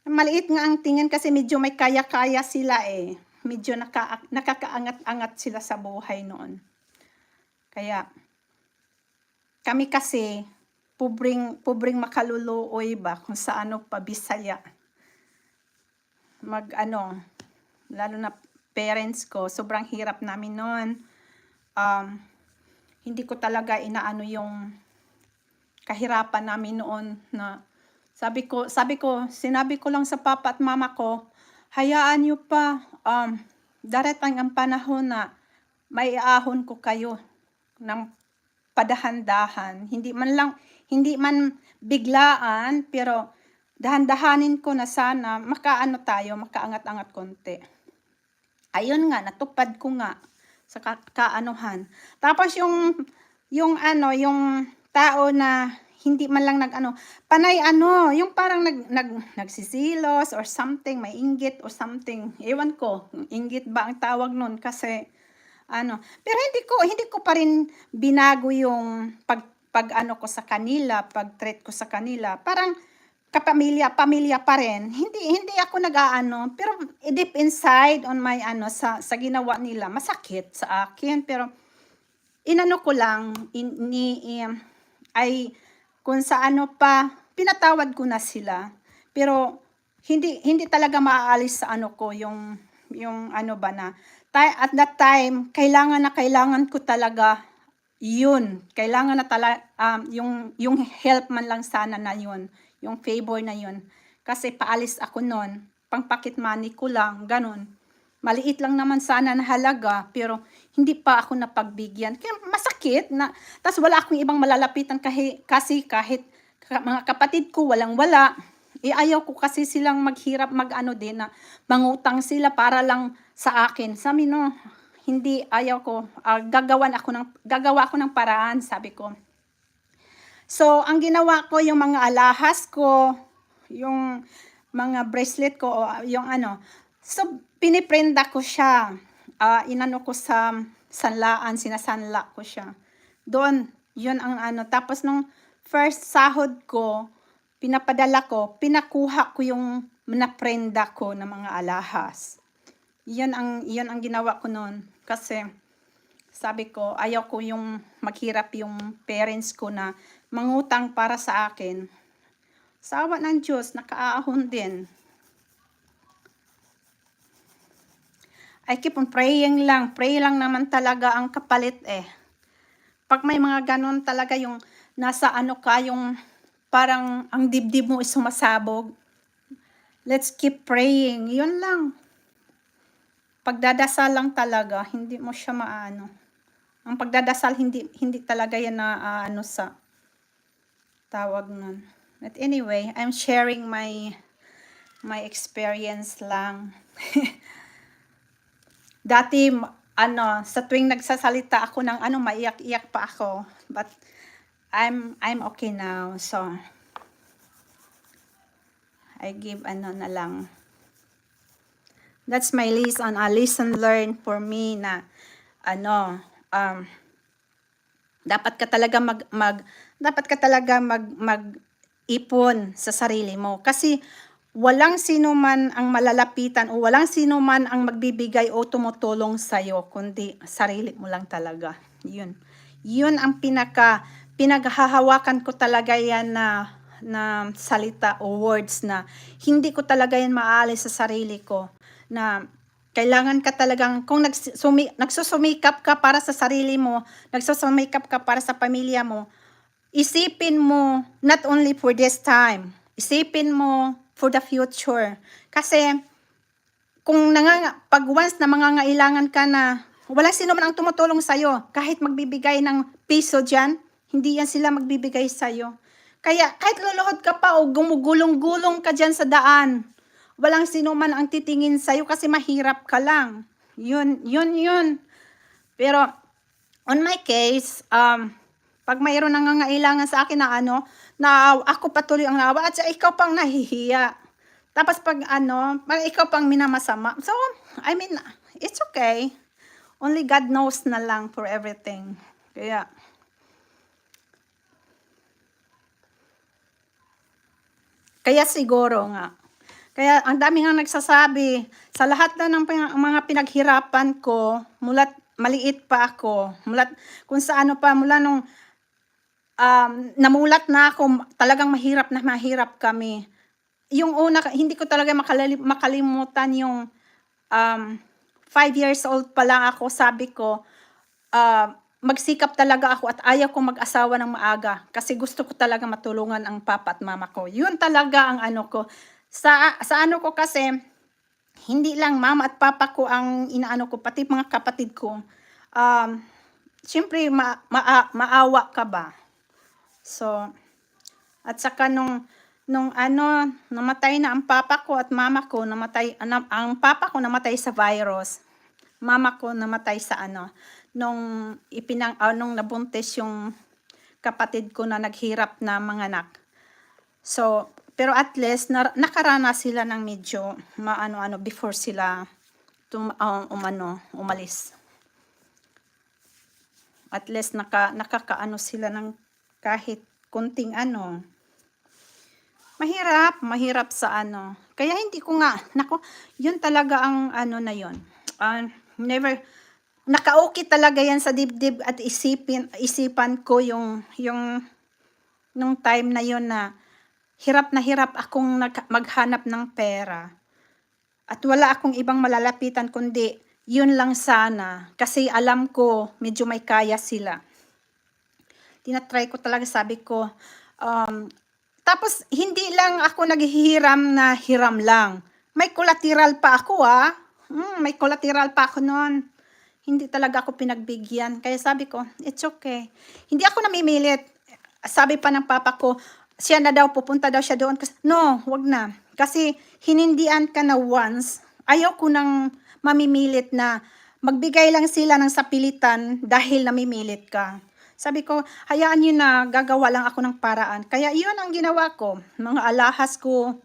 Speaker 1: Maliit nga ang tingin kasi medyo may kaya-kaya sila eh. Medyo nakakaangat-angat sila sa buhay noon. Kaya, kami kasi, pobreng makaluluoy ba kung sa pa Bisaya. Lalo na parents ko, sobrang hirap namin noon. Hindi ko talaga inaano yung kahirapan namin noon na sinabi ko lang sa papa at mama ko, hayaan niyo pa, darating ang panahon na maiahon ko kayo ng padahan-dahan. Hindi man biglaan, pero dahan-dahanin ko na sana makaangat-angat konti. Ayun nga, natupad ko nga sa kaanuhan. Tapos yung tao na hindi man lang panay yung parang nagsisilos or something, may inggit or something. Ewan ko, inggit ba ang tawag nun kasi pero hindi ko pa rin binago yung pag ko sa kanila, pag-treat ko sa kanila. Parang pamilya pa rin. Hindi ako pero deep inside on my sa ginawa nila, masakit sa akin, pero ko lang ay kung sa pa pinatawad ko na sila. Pero hindi talaga maaalis sa ko yung at that time, kailangan ko talaga yun. Kailangan na talaga, yung help man lang sana na yun. Yung favor na yun. Kasi paalis ako nun. Pang-pocket money ko lang, ganun. Maliit lang naman sana na halaga, pero hindi pa ako napagbigyan. Kaya masakit na, tas wala akong ibang malalapitan kasi kahit mga kapatid ko walang-wala. Ayaw ko kasi silang maghirap din na mangutang sila para lang sa akin. Sabi hindi, ayaw ko. Gagawa ako ng paraan, sabi ko. So, ang ginawa ko, yung mga alahas ko, yung mga bracelet ko, yung so, piniprenda ko siya. Ko sa sanlaan, sinasanla ko siya. Doon, yun ang Tapos nung first sahod ko, pinakuha ko yung naprenda ko ng mga alahas. Yun ang ginawa ko noon. Kasi, sabi ko, ayaw ko yung maghirap yung parents ko na mangutang para sa akin. Sa awa ng Diyos, nakaahon din. I keep on praying lang. Pray lang naman talaga ang kapalit eh. Pag may mga ganon talaga yung nasa yung parang ang dibdib mo is sumasabog. Let's keep praying. Yun lang. Pagdadasal lang talaga, hindi mo siya maano. Ang pagdadasal, hindi talaga yan na sa tawag nun. But anyway, I'm sharing my experience lang. Dati, sa tuwing nagsasalita ako ng maiyak-iyak pa ako. But, I'm okay now. So, I give na lang. That's my lesson learned for me na dapat ka talaga mag-ipon sa sarili mo kasi walang sino man ang malalapitan o walang sino man ang magbibigay o tumutulong sa iyo kundi sarili mo lang talaga. Yun ang pinaghahawakan ko talaga yan na salita o words na hindi ko talaga yan maalis sa sarili ko, na kailangan ka talagang kung nagsusumikap ka para sa sarili mo, nagsusumikap ka para sa pamilya mo, isipin mo not only for this time, isipin mo for the future. Kasi pag once na mangangailangan ka na, wala sino man ang tumutulong sa'yo, kahit magbibigay ng piso dyan, hindi yan sila magbibigay sa'yo. Kaya kahit luluhod ka pa o gumugulong-gulong ka dyan sa daan, walang sino man ang titingin sa'yo kasi mahirap ka lang. Yun. Pero, on my case, pag mayroon nangangailangan sa akin na na ako patuloy ang naawa at ikaw pang nahihiya. Tapos pag ikaw pang minamasama. So, I mean, it's okay. Only God knows na lang for everything. Kaya siguro nga. Kaya ang dami nga nagsasabi, sa lahat na ng mga pinaghirapan ko, mulat maliit pa ako, mulat kung sa mula nung namulat na ako, talagang mahirap na mahirap kami. Yung una, hindi ko talaga makalimutan yung 5 years old pa lang ako, sabi ko, magsikap talaga ako at ayaw kong mag-asawa ng maaga kasi gusto ko talaga matulungan ang papa at mama ko. Yun talaga ang ko. Sa ko kasi, hindi lang mama at papa ko ang inaano ko, pati mga kapatid ko. Siyempre, maawa ka ba? So, at saka nung namatay na ang papa ko at mama ko, ang papa ko namatay sa virus. Mama ko namatay sa nung nabuntis yung kapatid ko na naghirap na manganak. So, pero at least nakaranas sila ng medyo before sila umalis. At least nakakaano sila ng kahit kunting mahirap sa Kaya hindi ko nga, yun talaga ang na yun. Never, nakauki talaga yan sa dibdib at isipan ko yung nung time na yun na hirap akong maghanap ng pera. At wala akong ibang malalapitan kundi yun lang sana. Kasi alam ko, medyo may kaya sila. Tinatry ko talaga, sabi ko. Tapos, hindi lang ako naghihiram na hiram lang. May collateral pa ako may collateral pa ako noon. Hindi talaga ako pinagbigyan. Kaya sabi ko, it's okay. Hindi ako namimilit. Sabi pa ng papa ko, siya na daw, pupunta daw siya doon. No, wag na. Kasi hinindian ka na once. Ayaw ko nang mamimilit na magbigay lang sila ng sapilitan dahil namimilit ka. Sabi ko, hayaan nyo na, gagawa lang ako ng paraan. Kaya yun ang ginawa ko. Mga alahas ko,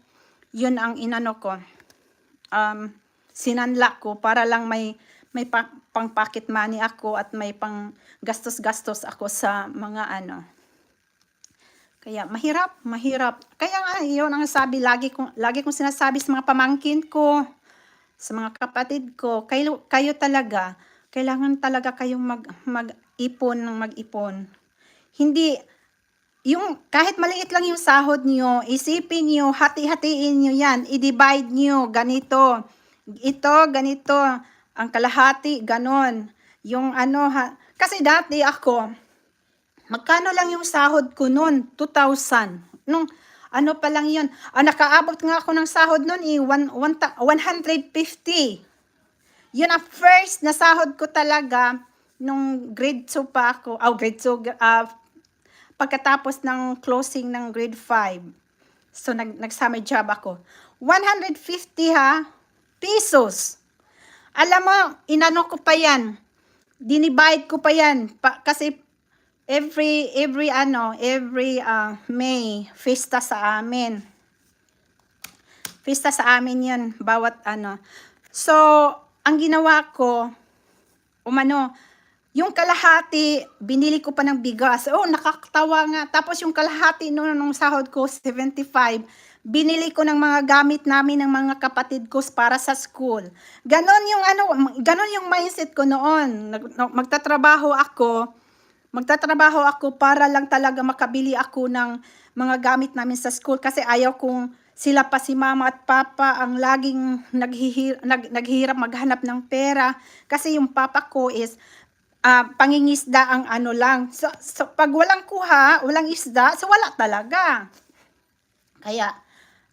Speaker 1: yun ang inano ko. Sinanla ko para lang may pang pocket money ako at may pang gastos-gastos ako sa mga Kaya mahirap. Kaya nga, yun ang sabi, lagi kong sinasabi sa mga pamangkin ko, sa mga kapatid ko, kayo talaga, kailangan talaga kayong mag-ipon. Hindi, yung kahit maliit lang yung sahod nyo, isipin nyo, hati-hatiin nyo yan, i-divide nyo, ganito, ito, ganito, ang kalahati, ganon. Yung kasi dati ako, magkano lang yung sahod ko noon? 2,000. Nung pa lang yun. Nakaabot nga ako ng sahod noon 150. Yun ang first na sahod ko talaga nung grade 2 pa ako. Grade 2, pagkatapos ng closing ng grade 5. So, nag-summer job ako. 150 pesos. Alam mo, inano ko pa yan. Dinivide ko pa yan. Kasi every May, fiesta sa amin. Fiesta sa amin yan, bawat So, ang ginawa ko, yung kalahati, binili ko pa ng bigas. Nakakatawa nga. Tapos yung kalahati nung sahod ko, 75, binili ko ng mga gamit namin ng mga kapatid ko para sa school. Ganon yung mindset ko noon. Magtatrabaho ako para lang talaga makabili ako ng mga gamit namin sa school kasi ayaw kong sila pa si mama at papa ang laging naghihirap maghanap ng pera kasi yung papa ko is pangingisda ang lang. So pag walang isda, so wala talaga. Kaya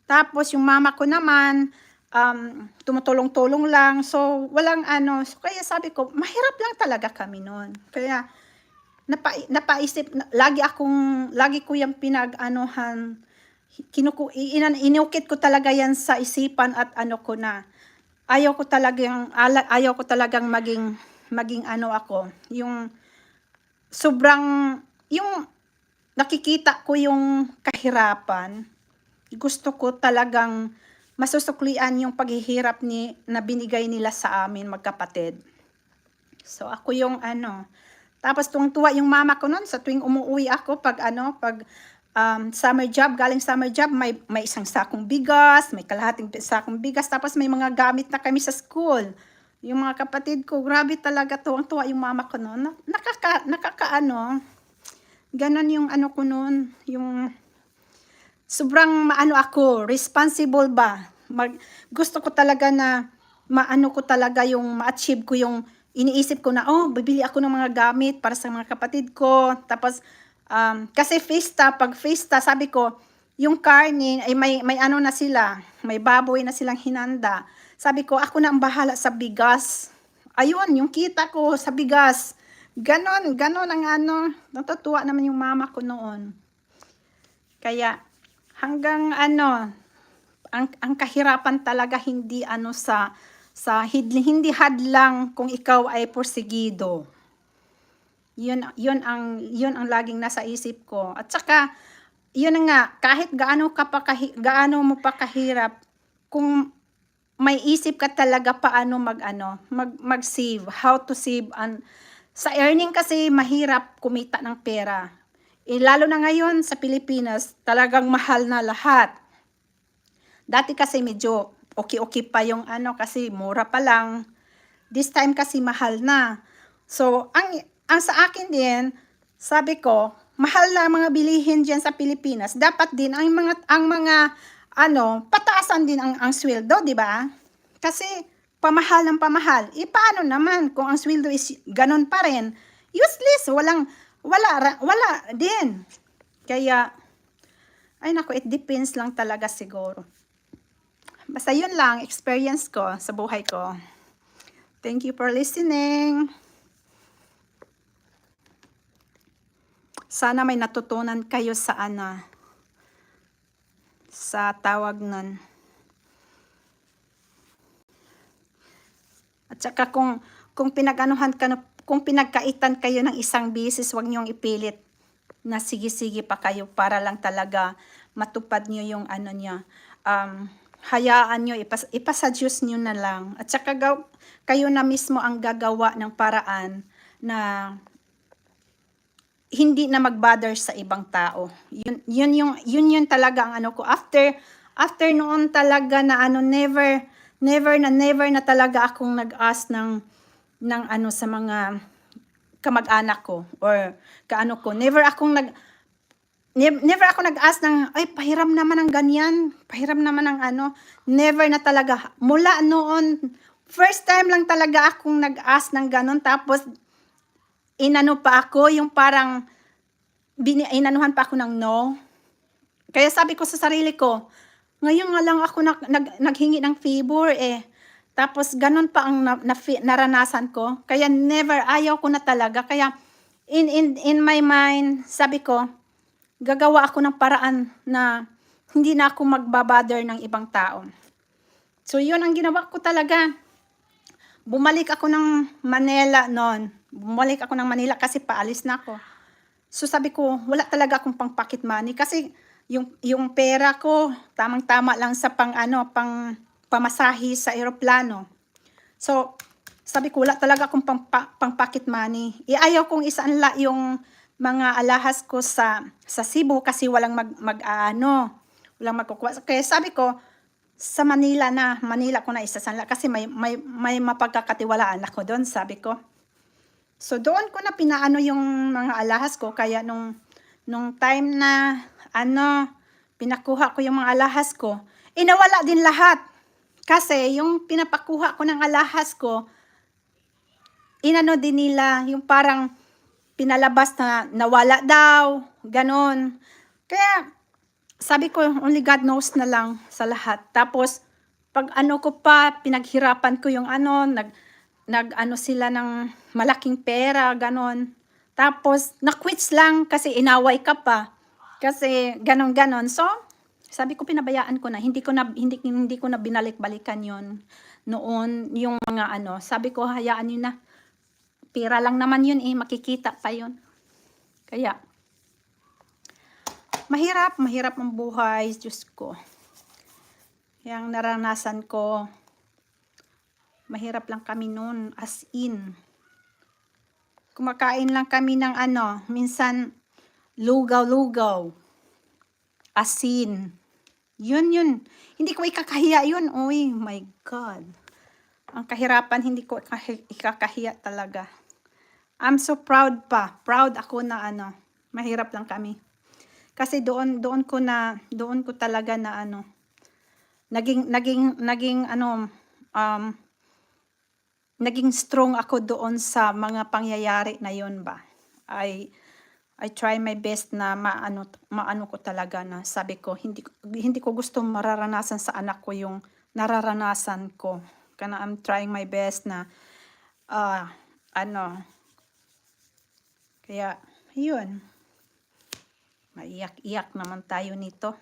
Speaker 1: tapos yung mama ko naman tumutulong-tulong lang. So walang So kaya sabi ko, mahirap lang talaga kami noon. Kaya napaisip, lagi ko yung inukit ko talaga yan sa isipan at ano ko na ayaw ko talagang maging ano ako, yung sobrang, yung nakikita ko yung kahirapan, gusto ko talagang masusuklian yung paghihirap na binigay nila sa amin magkapatid. So ako yung ano, tapos tuwang-tuwa yung mama ko noon sa tuwing umuwi ako pag summer job, galing summer job, may isang sakong bigas, may kalahating sakong bigas, tapos may mga gamit na kami sa school. Yung mga kapatid ko, grabe talaga, tuwang-tuwa yung mama ko noon. Nakakaano, ganon yung ano ko noon, yung sobrang maano ako, responsible ba? Gusto ko talaga na maano ko talaga yung ma-achieve ko yung iniisip ko na, oh, bibili ako ng mga gamit para sa mga kapatid ko. Tapos, kasi pag fiesta, sabi ko, yung karne, ay may ano na sila, may baboy na silang hinanda. Sabi ko, ako na ang bahala sa bigas. Ayun, yung kita ko sa bigas. Ganon ang ano, natutuwa naman yung mama ko noon. Kaya, hanggang ano, ang kahirapan talaga hindi ano hindi hadlang kung ikaw ay porsigido. Yun ang laging nasa isip ko. At saka yun nga, kahit gaano mo pa kahirap, kung may isip ka talaga paano mag-save, how to save. Sa earning kasi mahirap kumita ng pera. Lalo na ngayon sa Pilipinas, talagang mahal na lahat. Dati kasi medyo okay pa yung ano, kasi mura pa lang. This time kasi mahal na. So, ang sa akin din, sabi ko, mahal na mga bilihin diyan sa Pilipinas. Dapat din ang mga pataasan din ang sweldo, di ba? Kasi pamahal ng pamahal. Paano naman kung ang sweldo is ganun pa rin? Useless, wala din. Kaya ay nako, it depends lang talaga siguro. Basta yun lang experience ko sa buhay ko. Thank you for listening. Sana may natutunan kayo sa sa tawag nun. At saka kung pinagkaitan kayo ng isang bisis, huwag niyong ipilit na sige pa kayo para lang talaga matupad niyo yung ano niya. Hayaan niyo, ipasa Diyos niyo na lang. At saka kayo na mismo ang gagawa ng paraan na hindi na mag-bother sa ibang tao. Yun talaga ang ano ko. After noon talaga na never na talaga akong nag-ask ng sa mga kamag-anak ko or kaano ko. Never ako nag-ask ng, ay, pahiram naman ng ganyan, pahiram naman ng ano. Never na talaga. Mula noon, first time lang talaga akong nag-ask ng ganon. Tapos, inano pa ako, yung parang, inanuhan pa ako ng no. Kaya sabi ko sa sarili ko, ngayon nga lang ako naghingi ng favor eh. Tapos, ganon pa ang naranasan ko. Kaya never, ayaw ko na talaga. Kaya, in my mind, sabi ko, gagawa ako ng paraan na hindi na ako magbabother ng ibang tao. So, yun ang ginawa ko talaga. Bumalik ako ng Manila noon. Bumalik ako ng Manila kasi paalis na ako. So, sabi ko, wala talaga akong pang pocket money. Kasi, yung pera ko, tamang-tama lang sa pamasahe sa eroplano. So, sabi ko, wala talaga akong pang pocket money. Ayaw kong isaanla yung mga alahas ko sa Cebu kasi walang walang magkukuha. Kaya sabi ko, sa Manila ko na isasanla kasi may mapagkakatiwalaan ako doon, sabi ko. So, doon ko na pinaano yung mga alahas ko. Kaya nung time na pinakuha ko yung mga alahas ko, nawala din lahat. Kasi yung pinapakuha ko ng alahas ko, inano din nila, yung parang pinalabas na nawala daw, ganon. Kaya, sabi ko, only God knows na lang sa lahat. Tapos, pag ko pa, pinaghirapan ko yung nag sila ng malaking pera, ganon. Tapos, na-quits lang kasi inaway ka pa. Kasi, ganon. So, Sabi ko pinabayaan ko na, hindi ko na binalik-balikan 'yon noon, yung mga ano, sabi ko hayaan niyo na. Pera lang naman 'yun eh, makikita pa 'yun. Kaya mahirap ang buhay, Diyos ko. Yang naranasan ko, mahirap lang kami noon, as in. Kumakain lang kami ng ano, minsan lugaw-lugaw, asin. Yun. Hindi ko ikakahiya yun. Uy, my God. Ang kahirapan, hindi ko ikakahiya talaga. I'm so proud pa. Proud ako na ano, mahirap lang kami. Kasi doon ko talaga na ano, naging strong ako doon sa mga pangyayari na yun ba. I try my best na maano ko talaga na sabi ko hindi ko gusto mararanasan sa anak ko yung nararanasan ko. Kana I'm trying my best na kaya yun. Maiyak-iyak naman tayo nito.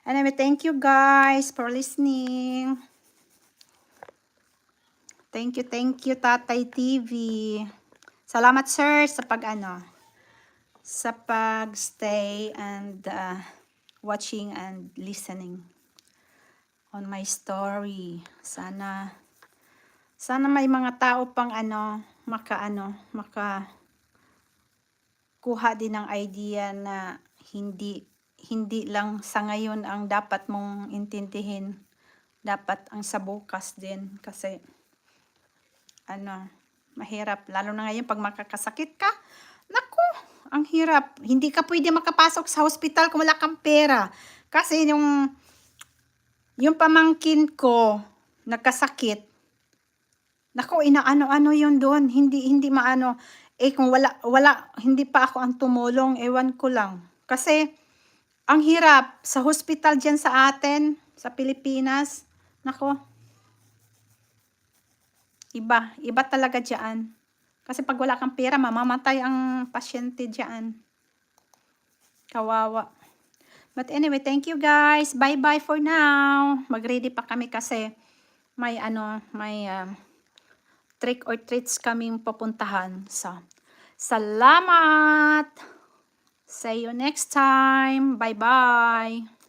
Speaker 1: Anyway, thank you guys for listening. Thank you Tatay TV. Salamat sir sa sa pag-stay and watching and listening on my story. Sana may mga tao pang kuha din ng idea na hindi lang sa ngayon ang dapat mong intindihin. Dapat ang sa bukas din kasi mahirap lalo na ngayon pag makakasakit ka. Naku, ang hirap. Hindi ka pwede makapasok sa hospital kung wala kang pera. Kasi yung pamangkin ko nagkasakit. Naku, inaano-ano yun doon. Hindi maano. Kung wala, hindi pa ako ang tumulong, ewan ko lang. Kasi, ang hirap sa hospital dyan sa atin, sa Pilipinas. Naku, iba talaga dyan. Kasi pag wala kang pera, mamamatay ang pasyente dyan. Kawawa. But anyway, thank you guys. Bye-bye for now. Mag-ready pa kami kasi may trick or treats kaming papuntahan. So, salamat! See you next time. Bye-bye!